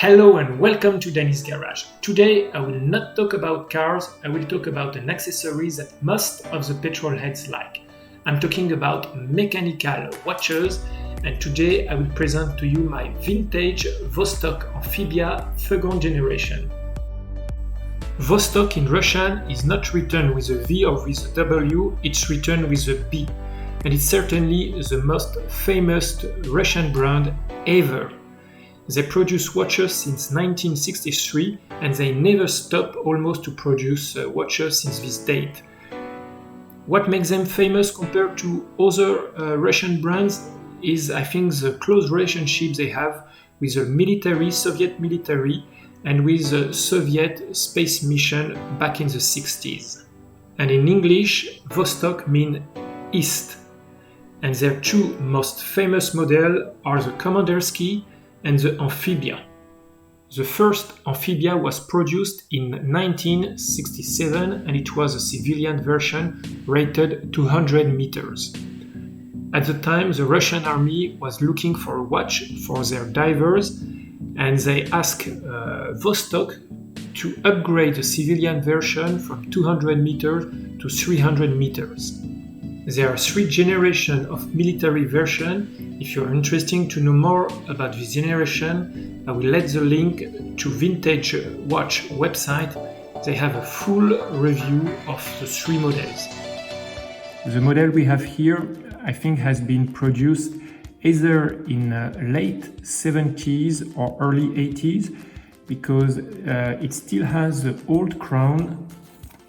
Hello and welcome to Danny's Garage. Today I will not talk about cars, I will talk about an accessory that most of the petrol heads like. I'm talking about mechanical watches, and today I will present to you my vintage VOSTOK Amphibia second generation. VOSTOK in Russian is not written with a V or with a W, it's written with a B. And it's certainly the most famous Russian brand ever. They produce watches since 1963 and they never stop almost to produce watches since this date. What makes them famous compared to other Russian brands is, I think, the close relationship they have with the military, Soviet military, and with the Soviet space mission back in the 60s. And in English, Vostok means East. And their two most famous models are the Commandersky and the Amphibia. The first Amphibia was produced in 1967 and it was a civilian version rated 200 meters. At the time, the Russian army was looking for a watch for their divers and they asked Vostok to upgrade the civilian version from 200 meters to 300 meters. There are three generations of military version. If you're interested to know more about this generation, I will let the link to Vintage Watch website. They have a full review of the three models. The model we have here, I think, has been produced either in late 70s or early 80s because it still has the old crown.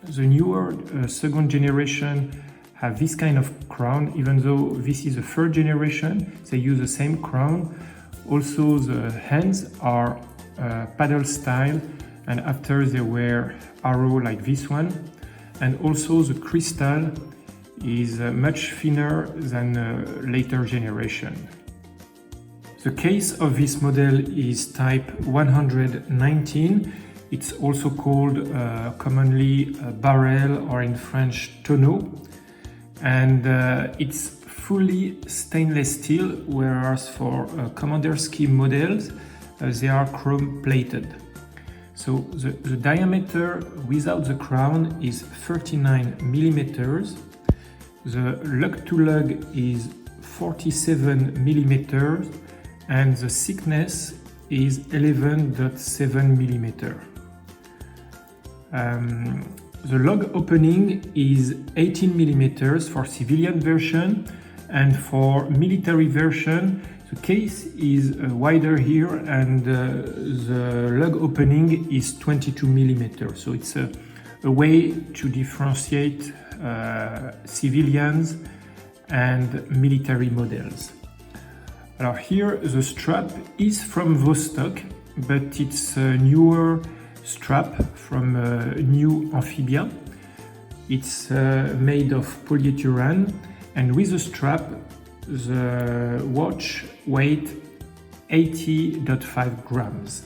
The newer second generation have this kind of crown, even though this is the third generation, they use the same crown. Also the hands are paddle style, and after they were arrow like this one. And also the crystal is much thinner than later generation. The case of this model is type 119. It's also called commonly barrel, or in French tonneau. And it's fully stainless steel, whereas for Commandersky models they are chrome plated. So the diameter without the crown is 39 millimeters. The lug to lug is 47 millimeters and the thickness is 11.7 millimeter. The lug opening is 18 millimeters for civilian version, and for military version the case is wider here and the lug opening is 22 millimeters. So it's a way to differentiate civilians and military models. Now here the strap is from Vostok, but it's a newer strap from new Amphibia. It's made of polyurethane, and with the strap the watch weighs 80.5 grams.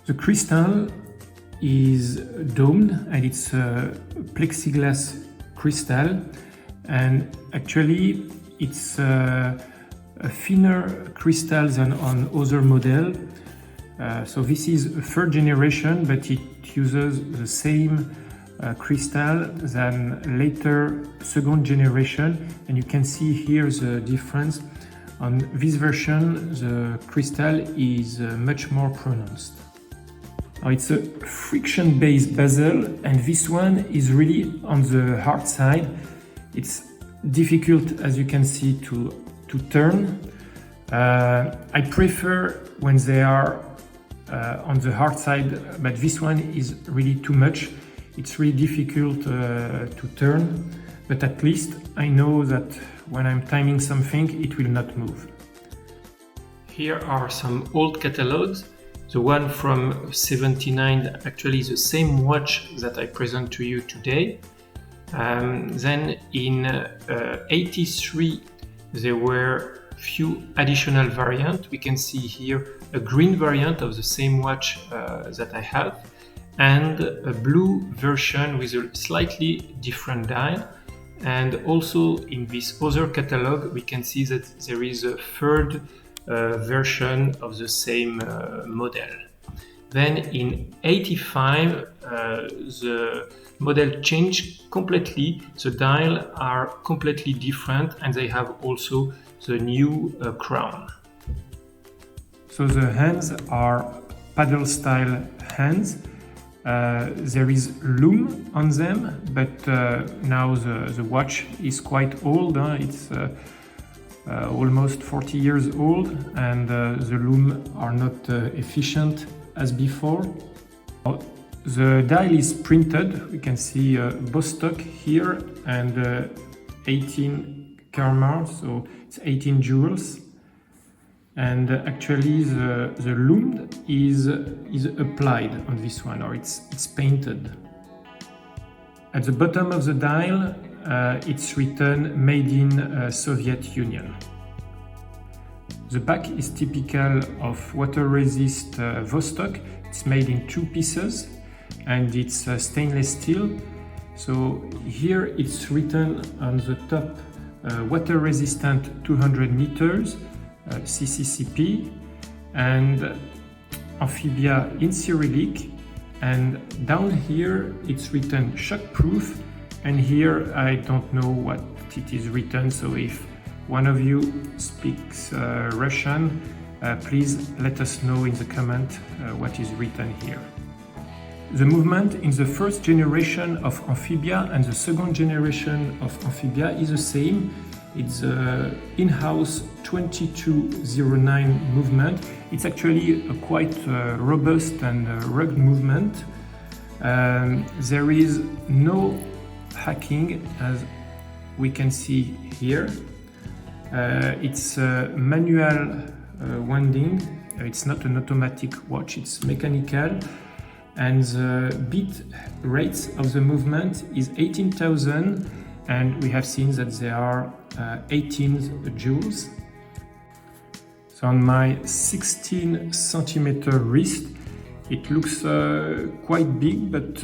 The crystal is domed and it's a plexiglass crystal, and actually it's a thinner crystal than on other models. So this is a third generation, but it uses the same crystal than later second generation, and you can see here the difference. On this version the crystal is much more pronounced. Now it's a friction-based bezel, and this one is really on the hard side. It's difficult, as you can see, to turn. I prefer when they are on the hard side, but this one is really too much. It's really difficult to turn, but at least I know that when I'm timing something it will not move. Here are some old catalogs. The one from 79 actually is the same watch that I present to you today. Then in 83 there were few additional variants. We can see here a green variant of the same watch that I have, and a blue version with a slightly different dial. And also in this other catalog we can see that there is a third version of the same model. Then in 85, the model changed completely. The dials are completely different and they have also the new crown. So the hands are paddle style hands. There is loom on them, but now the watch is quite old. It's almost 40 years old, and the loom are not efficient as before. The dial is printed. We can see VOSTOK here and 18 karma, so it's 18 jewels. And actually the loom is applied on this one, or it's painted. At the bottom of the dial it's written made in Soviet Union. The back is typical of water-resist VOSTOK. It's made in 2 pieces and it's stainless steel. So here it's written on the top water-resistant 200 meters, CCCP, and Amphibia in Cyrillic, and down here it's written shockproof, and here I don't know what it is written, so if one of you speaks Russian, please let us know in the comment what is written here. The movement in the first generation of Amphibia and the second generation of Amphibia is the same. It's in-house 2209 movement. It's actually a quite robust and rugged movement. There is no hacking, as we can see here. It's manual winding. It's not an automatic watch, it's mechanical. And the beat rates of the movement is 18,000, and we have seen that there are 18 joules. So on my 16 centimeter wrist, it looks quite big, but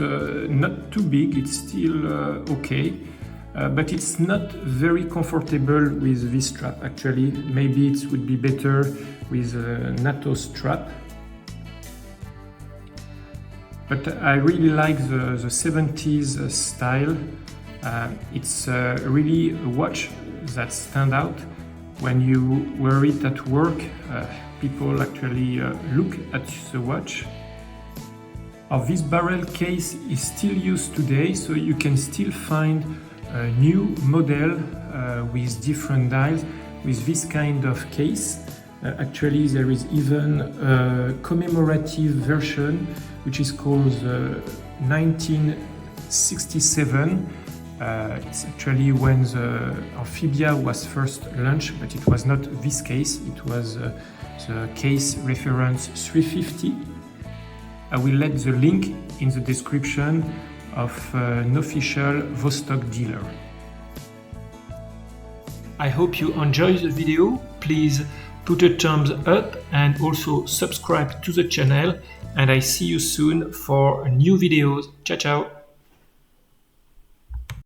not too big. It's still okay, but it's not very comfortable with this strap. Actually, maybe it would be better with a NATO strap. But I really like the 70s style. It's really a watch that stands out. When you wear it at work, people actually look at the watch. This barrel case is still used today, so you can still find a new model with different dials with this kind of case. Actually, there is even a commemorative version which is called 1967. It's actually when the Amphibia was first launched, but it was not this case, it was the case reference 350. I will let the link in the description of an official VOSTOK dealer. I hope you enjoyed the video. Please put a thumbs up and also subscribe to the channel, and I see you soon for new videos. Ciao ciao!